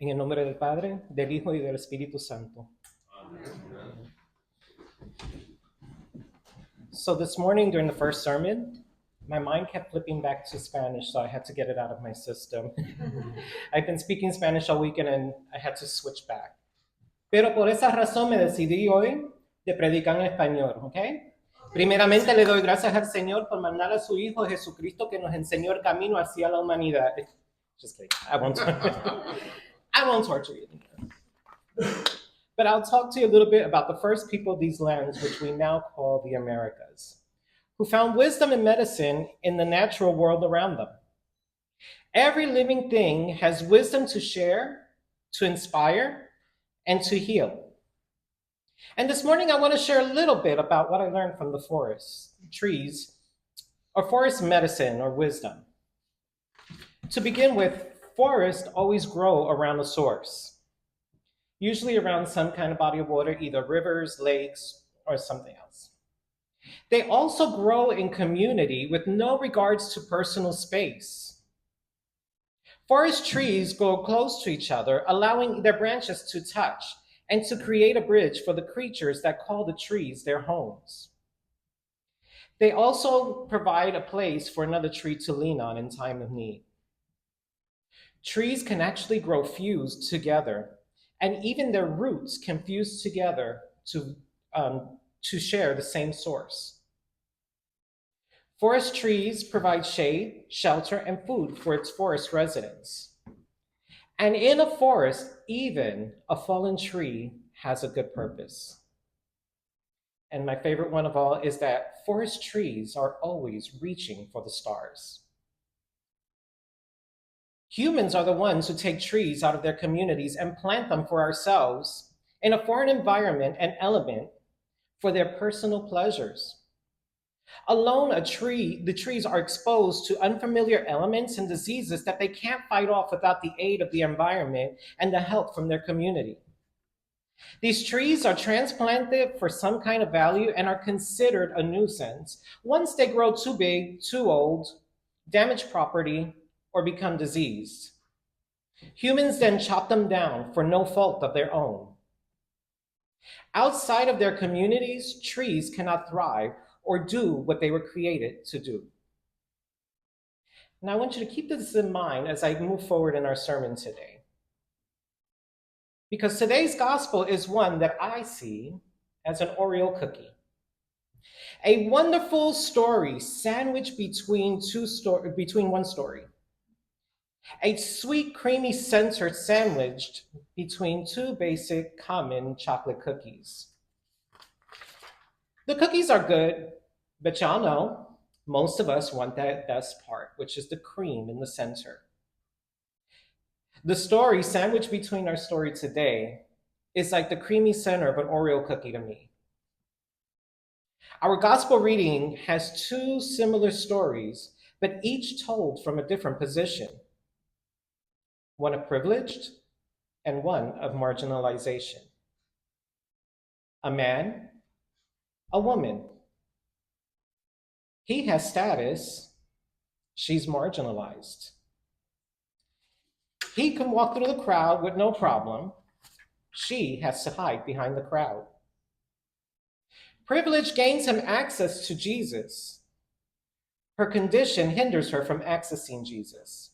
En el nombre del Padre, del Hijo y del Espíritu Santo. So this morning during the first sermon, my mind kept flipping back to Spanish, so I had to get it out of my system. I've been speaking Spanish all weekend and I had to switch back. Pero por esa razón me decidí hoy de predicar en español, ¿ok? Primeramente le doy gracias al Señor por mandar a su Hijo Jesucristo que nos enseñó el camino hacia la humanidad. Just kidding. I won't torture you. But I'll talk to you a little bit about the first people of these lands, which we now call the Americas, who found wisdom in medicine in the natural world around them. Every living thing has wisdom to share, to inspire, and to heal. And this morning, I want to share a little bit about what I learned from the forest, trees, or forest medicine or wisdom. To begin with, forests always grow around a source, usually around some kind of body of water, either rivers, lakes, or something else. They also grow in community with no regards to personal space. Forest trees grow close to each other, allowing their branches to touch and to create a bridge for the creatures that call the trees their homes. They also provide a place for another tree to lean on in time of need. Trees can actually grow fused together, and even their roots can fuse together to share the same source. Forest trees provide shade, shelter, and food for its forest residents. And in a forest, even a fallen tree has a good purpose. And my favorite one of all is that forest trees are always reaching for the stars. Humans are the ones who take trees out of their communities and plant them for ourselves in a foreign environment and element for their personal pleasures. Alone, the trees are exposed to unfamiliar elements and diseases that they can't fight off without the aid of the environment and the help from their community. These trees are transplanted for some kind of value and are considered a nuisance once they grow too big, too old, damage property, or become diseased. Humans then chop them down for no fault of their own. Outside of their communities, trees cannot thrive or do what they were created to do. And I want you to keep this in mind as I move forward in our sermon today. Because today's gospel is one that I see as an Oreo cookie. A wonderful story sandwiched between one story. A sweet, creamy center sandwiched between two basic, common chocolate cookies. The cookies are good, but y'all know, most of us want that best part, which is the cream in the center. The story sandwiched between our story today is like the creamy center of an Oreo cookie to me. Our gospel reading has two similar stories, but each told from a different position. One of privileged and one of marginalization. A man, a woman. He has status, she's marginalized. He can walk through the crowd with no problem. She has to hide behind the crowd. Privilege gains him access to Jesus. Her condition hinders her from accessing Jesus.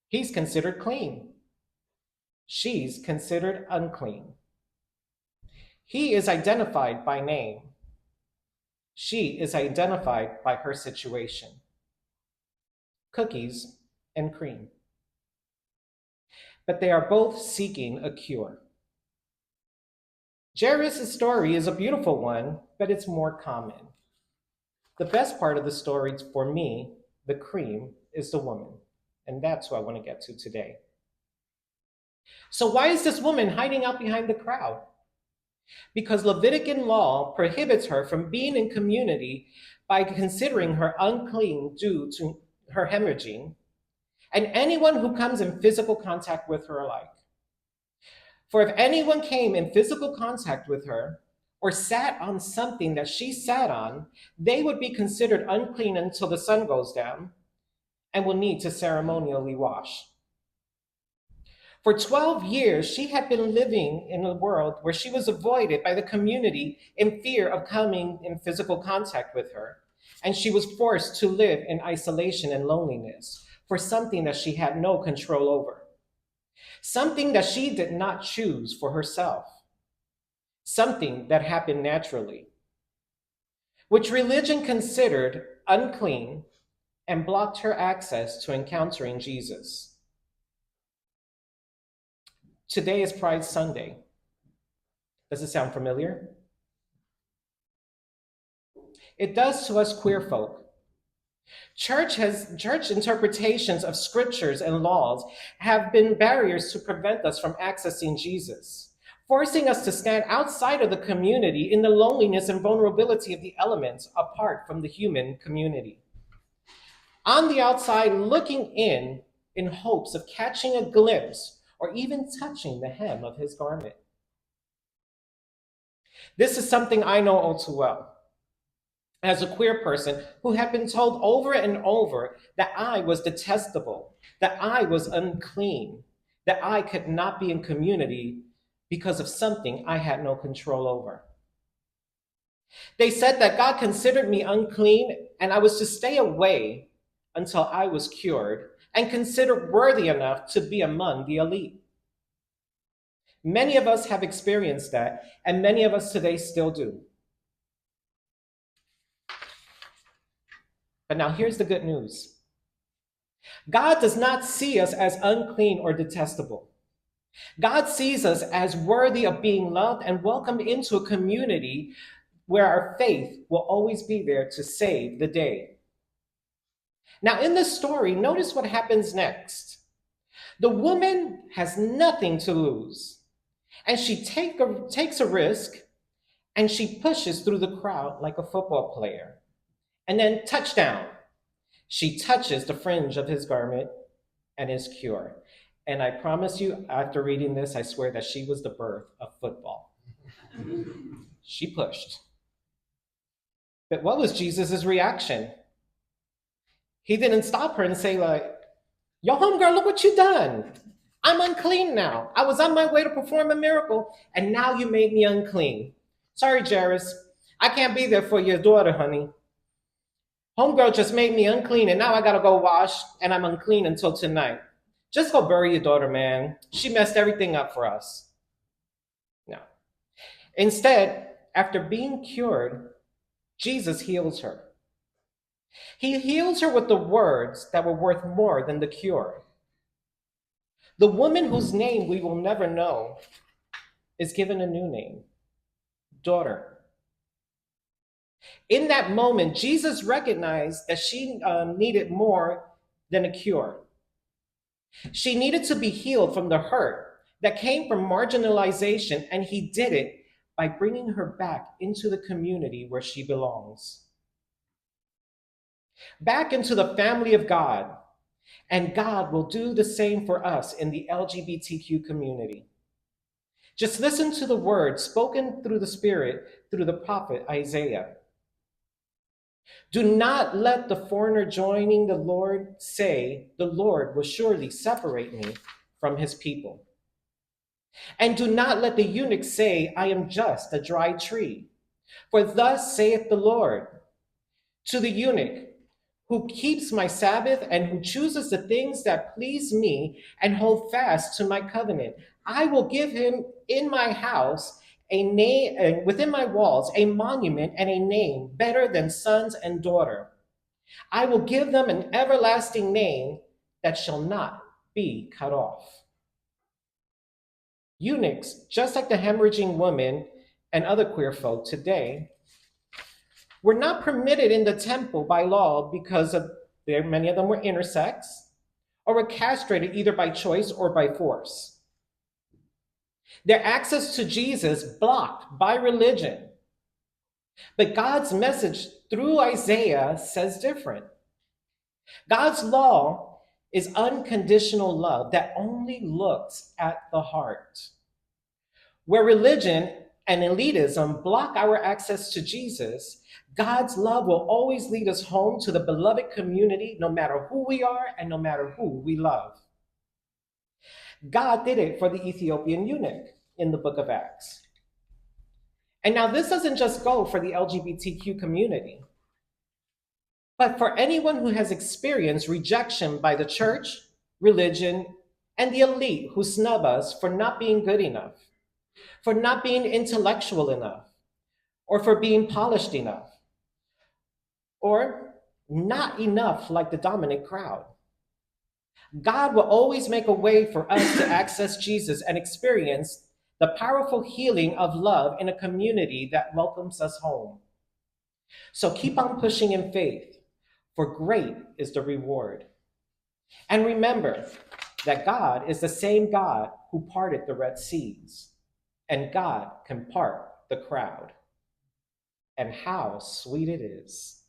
He's considered clean. She's considered unclean. He is identified by name. She is identified by her situation. Cookies and cream. But they are both seeking a cure. Jairus' story is a beautiful one, but it's more common. The best part of the story for me, the cream, is the woman. And that's what I want to get to today. So why is this woman hiding out behind the crowd? Because Levitican law prohibits her from being in community by considering her unclean due to her hemorrhaging, and anyone who comes in physical contact with her alike. For if anyone came in physical contact with her or sat on something that she sat on, they would be considered unclean until the sun goes down and will need to ceremonially wash. For 12 years, she had been living in a world where she was avoided by the community in fear of coming in physical contact with her. And she was forced to live in isolation and loneliness for something that she had no control over, something that she did not choose for herself, something that happened naturally, which religion considered unclean and blocked her access to encountering Jesus. Today is Pride Sunday. Does it sound familiar? It does to us queer folk. Church interpretations of scriptures and laws have been barriers to prevent us from accessing Jesus, forcing us to stand outside of the community in the loneliness and vulnerability of the elements apart from the human community. On the outside, looking in hopes of catching a glimpse or even touching the hem of his garment. This is something I know all too well. As a queer person who had been told over and over that I was detestable, that I was unclean, that I could not be in community because of something I had no control over. They said that God considered me unclean and I was to stay away until I was cured and considered worthy enough to be among the elite. Many of us have experienced that, and many of us today still do. But now here's the good news. God does not see us as unclean or detestable. God sees us as worthy of being loved and welcomed into a community where our faith will always be there to save the day. Now, in this story, notice what happens next. The woman has nothing to lose, and she takes a risk, and she pushes through the crowd like a football player. And then touchdown. She touches the fringe of his garment and is cured. And I promise you, after reading this, I swear that she was the birth of football. She pushed. But what was Jesus' reaction? He didn't stop her and say, like, yo, homegirl, look what you done. I'm unclean now. I was on my way to perform a miracle, and now you made me unclean. Sorry, Jairus. I can't be there for your daughter, honey. Homegirl just made me unclean, and now I gotta go wash, and I'm unclean until tonight. Just go bury your daughter, man. She messed everything up for us. No. Instead, after being cured, Jesus heals her. He heals her with the words that were worth more than the cure. The woman whose name we will never know is given a new name, daughter. In that moment, Jesus recognized that she needed more than a cure. She needed to be healed from the hurt that came from marginalization, and he did it by bringing her back into the community where she belongs. Back into the family of God, and God will do the same for us in the LGBTQ community. Just listen to the words spoken through the Spirit through the prophet Isaiah. Do not let the foreigner joining the Lord say, the Lord will surely separate me from his people. And do not let the eunuch say, I am just a dry tree. For thus saith the Lord, to the eunuch who keeps my Sabbath and who chooses the things that please me and hold fast to my covenant, I will give him in my house a name, and within my walls, a monument and a name better than sons and daughter. I will give them an everlasting name that shall not be cut off. Eunuchs, just like the hemorrhaging woman and other queer folk today, were not permitted in the temple by law because many of them were intersex or were castrated either by choice or by force. Their access to Jesus blocked by religion. But God's message through Isaiah says different. God's law is unconditional love that only looks at the heart. Where religion and elitism block our access to Jesus, God's love will always lead us home to the beloved community, no matter who we are and no matter who we love. God did it for the Ethiopian eunuch in the book of Acts. And now this doesn't just go for the LGBTQ community, but for anyone who has experienced rejection by the church, religion, and the elite who snub us for not being good enough, for not being intellectual enough, or for being polished enough, or not enough like the dominant crowd. God will always make a way for us to access Jesus and experience the powerful healing of love in a community that welcomes us home. So keep on pushing in faith, for great is the reward. And remember that God is the same God who parted the Red Seas, and God can part the crowd. And how sweet it is.